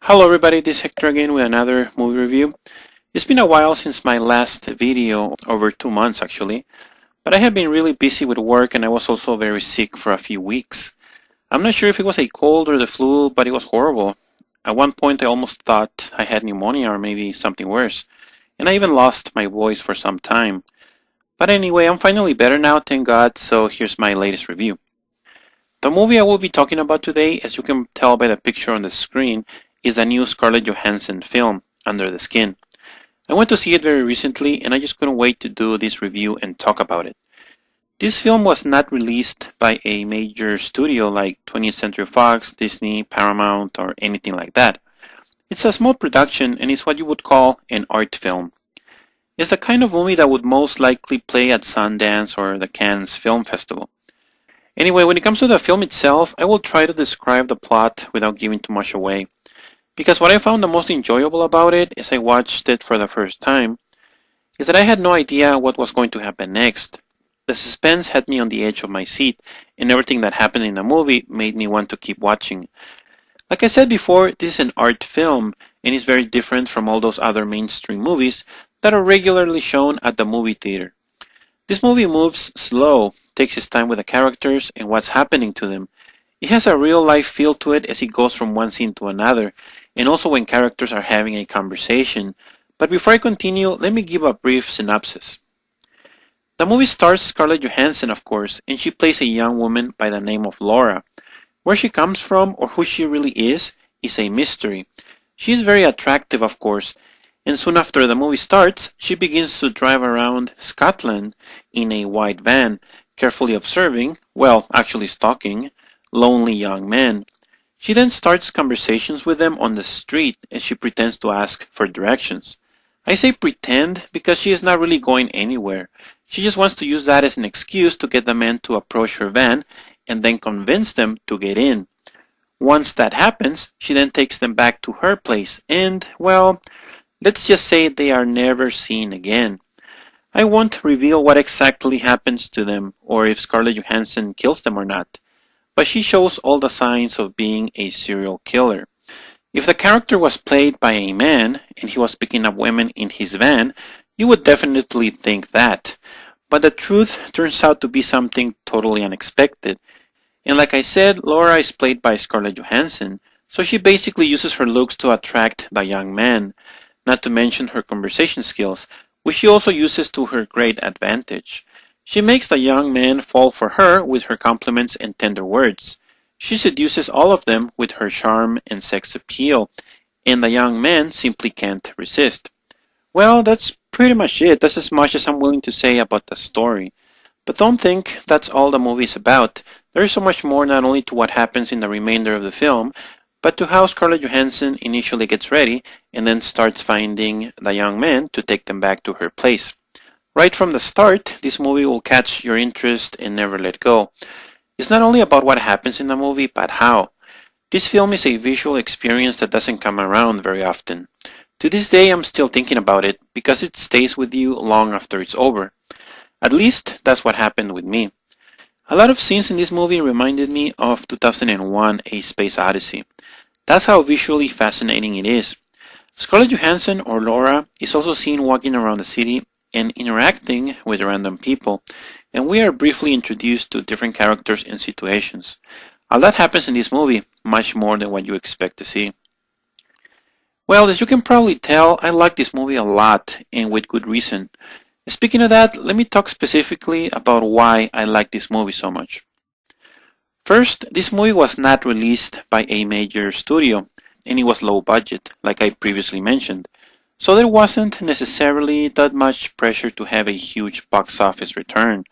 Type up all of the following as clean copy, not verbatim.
Hello everybody, this is Hector again with another movie review. It's been a while since my last video, over 2 months actually, but I have been really busy with work and I was also very sick for a few weeks. I'm not sure if it was a cold or the flu, but it was horrible. At one point I almost thought I had pneumonia or maybe something worse, and I even lost my voice for some time. But anyway, I'm finally better now, thank God, so here's my latest review. The movie I will be talking about today, as you can tell by the picture on the screen, is the new Scarlett Johansson film, Under the Skin. I went to see it very recently and I just couldn't wait to do this review and talk about it. This film was not released by a major studio like 20th Century Fox, Disney, Paramount, or anything like that. It's a small production and it's what you would call an art film. It's the kind of movie that would most likely play at Sundance or the Cannes Film Festival. Anyway, when it comes to the film itself, I will try to describe the plot without giving too much away. Because what I found the most enjoyable about it, as I watched it for the first time, is that I had no idea what was going to happen next. The suspense had me on the edge of my seat, and everything that happened in the movie made me want to keep watching. Like I said before, this is an art film, and it's very different from all those other mainstream movies that are regularly shown at the movie theater. This movie moves slow, takes its time with the characters and what's happening to them. It has a real-life feel to it as it goes from one scene to another, and also when characters are having a conversation. But before I continue, let me give a brief synopsis. The movie stars Scarlett Johansson, of course, and she plays a young woman by the name of Laura. Where she comes from, or who she really is a mystery. She is very attractive, of course, and soon after the movie starts, she begins to drive around Scotland in a white van, carefully observing, well, actually stalking, lonely young men. She then starts conversations with them on the street as she pretends to ask for directions. I say pretend because she is not really going anywhere. She just wants to use that as an excuse to get the men to approach her van and then convince them to get in. Once that happens, she then takes them back to her place and, well, let's just say they are never seen again. I won't reveal what exactly happens to them or if Scarlett Johansson kills them or not. But she shows all the signs of being a serial killer. If the character was played by a man and he was picking up women in his van, you would definitely think that. But the truth turns out to be something totally unexpected. And like I said, Laura is played by Scarlett Johansson, so she basically uses her looks to attract the young man, not to mention her conversation skills, which she also uses to her great advantage. She makes the young men fall for her with her compliments and tender words. She seduces all of them with her charm and sex appeal, and the young men simply can't resist. Well, that's pretty much it. That's as much as I'm willing to say about the story. But don't think that's all the movie is about. There is so much more, not only to what happens in the remainder of the film, but to how Scarlett Johansson initially gets ready and then starts finding the young men to take them back to her place. Right from the start, this movie will catch your interest and never let go. It's not only about what happens in the movie, but how. This film is a visual experience that doesn't come around very often. To this day, I'm still thinking about it because it stays with you long after it's over. At least, that's what happened with me. A lot of scenes in this movie reminded me of 2001: A Space Odyssey. That's how visually fascinating it is. Scarlett Johansson, or Laura, is also seen walking around the city and interacting with random people, and we are briefly introduced to different characters and situations. A lot happens in this movie, much more than what you expect to see. Well, as you can probably tell, I like this movie a lot, and with good reason. Speaking of that, let me talk specifically about why I like this movie so much. First, this movie was not released by a major studio, and it was low budget, like I previously mentioned. So there wasn't necessarily that much pressure to have a huge box office return,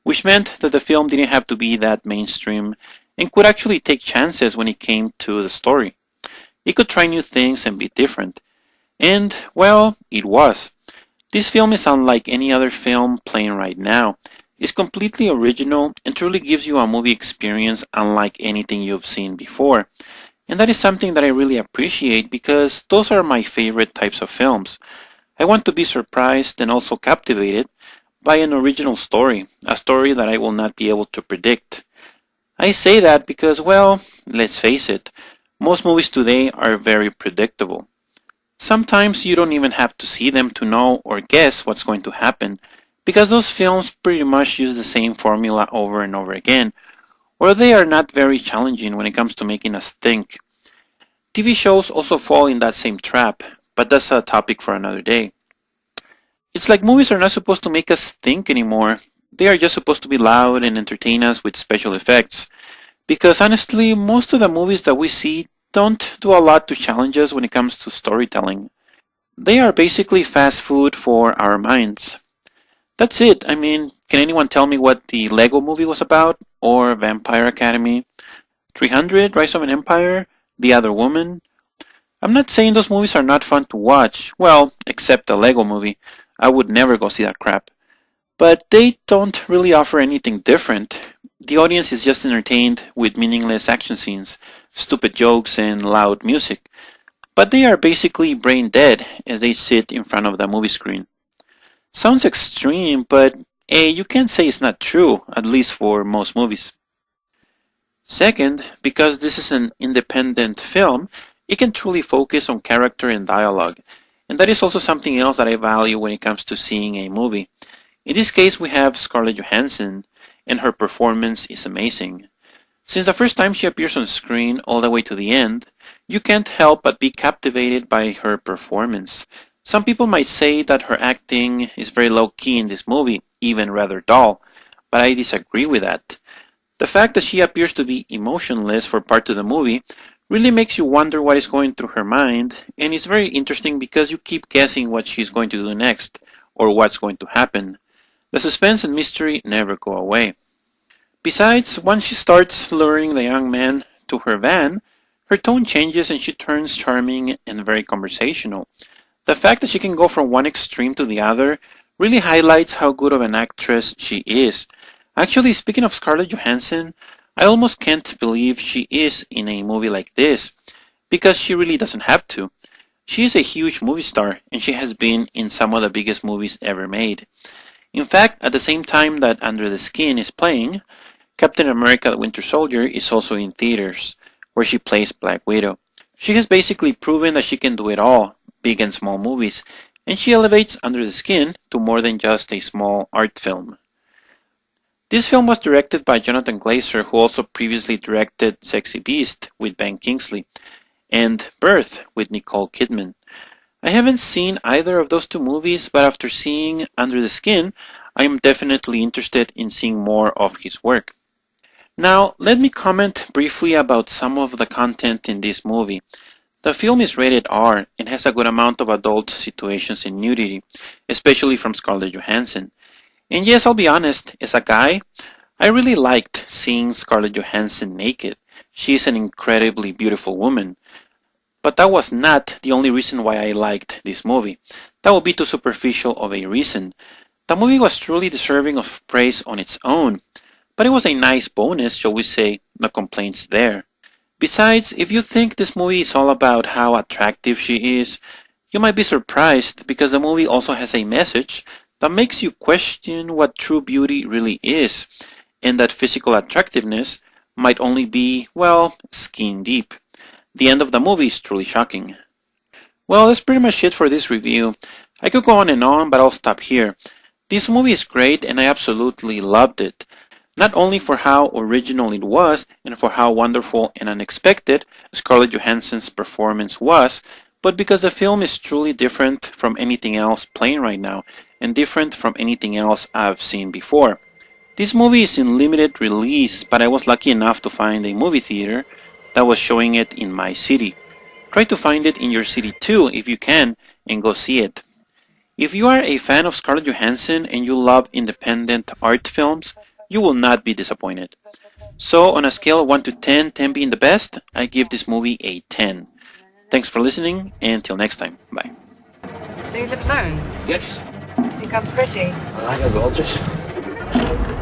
which meant that the film didn't have to be that mainstream and could actually take chances when it came to the story. It could try new things and be different. And, well, it was. This film is unlike any other film playing right now. It's completely original and truly gives you a movie experience unlike anything you've seen before. And that is something that I really appreciate because those are my favorite types of films. I want to be surprised and also captivated by an original story, a story that I will not be able to predict. I say that because, well, let's face it, most movies today are very predictable. Sometimes you don't even have to see them to know or guess what's going to happen, because those films pretty much use the same formula over and over again, or they are not very challenging when it comes to making us think. TV shows also fall in that same trap, but that's a topic for another day. It's like movies are not supposed to make us think anymore. They are just supposed to be loud and entertain us with special effects. Because honestly, most of the movies that we see don't do a lot to challenge us when it comes to storytelling. They are basically fast food for our minds. That's it. I mean, can anyone tell me what the Lego movie was about? Or Vampire Academy? 300, Rise of an Empire? The Other Woman? I'm not saying those movies are not fun to watch. Well, except the Lego movie. I would never go see that crap. But they don't really offer anything different. The audience is just entertained with meaningless action scenes, stupid jokes, and loud music. But they are basically brain dead as they sit in front of the movie screen. Sounds extreme, but you can't say it's not true, at least for most movies. Second, because this is an independent film, it can truly focus on character and dialogue. And that is also something else that I value when it comes to seeing a movie. In this case, we have Scarlett Johansson, and her performance is amazing. Since the first time she appears on screen all the way to the end, you can't help but be captivated by her performance. Some people might say that her acting is very low-key in this movie, even rather dull, but I disagree with that. The fact that she appears to be emotionless for part of the movie really makes you wonder what is going through her mind, and it's very interesting because you keep guessing what she's going to do next, or what's going to happen. The suspense and mystery never go away. Besides, once she starts luring the young man to her van, her tone changes and she turns charming and very conversational. The fact that she can go from one extreme to the other really highlights how good of an actress she is. Actually, speaking of Scarlett Johansson, I almost can't believe she is in a movie like this, because she really doesn't have to. She is a huge movie star, and she has been in some of the biggest movies ever made. In fact, at the same time that Under the Skin is playing, Captain America the Winter Soldier is also in theaters, where she plays Black Widow. She has basically proven that she can do it all, big and small movies, and she elevates Under the Skin to more than just a small art film. This film was directed by Jonathan Glazer, who also previously directed Sexy Beast with Ben Kingsley, and Birth with Nicole Kidman. I haven't seen either of those two movies, but after seeing Under the Skin, I am definitely interested in seeing more of his work. Now, let me comment briefly about some of the content in this movie. The film is rated R and has a good amount of adult situations and nudity, especially from Scarlett Johansson. And yes, I'll be honest, as a guy, I really liked seeing Scarlett Johansson naked. She is an incredibly beautiful woman. But that was not the only reason why I liked this movie. That would be too superficial of a reason. The movie was truly deserving of praise on its own, but it was a nice bonus, shall we say, no complaints there. Besides, if you think this movie is all about how attractive she is, you might be surprised because the movie also has a message that makes you question what true beauty really is, and that physical attractiveness might only be, well, skin deep. The end of the movie is truly shocking. Well, that's pretty much it for this review. I could go on and on, but I'll stop here. This movie is great and I absolutely loved it. Not only for how original it was and for how wonderful and unexpected Scarlett Johansson's performance was, but because the film is truly different from anything else playing right now and different from anything else I've seen before. This movie is in limited release, but I was lucky enough to find a movie theater that was showing it in my city. Try to find it in your city too if you can, and go see it. If you are a fan of Scarlett Johansson and you love independent art films, you will not be disappointed. So on a scale of 1 to 10, 10 being the best, I give this movie a 10. Thanks for listening, and until next time, bye. So you live alone? Yes. Think I'm pretty? I think I'm gorgeous.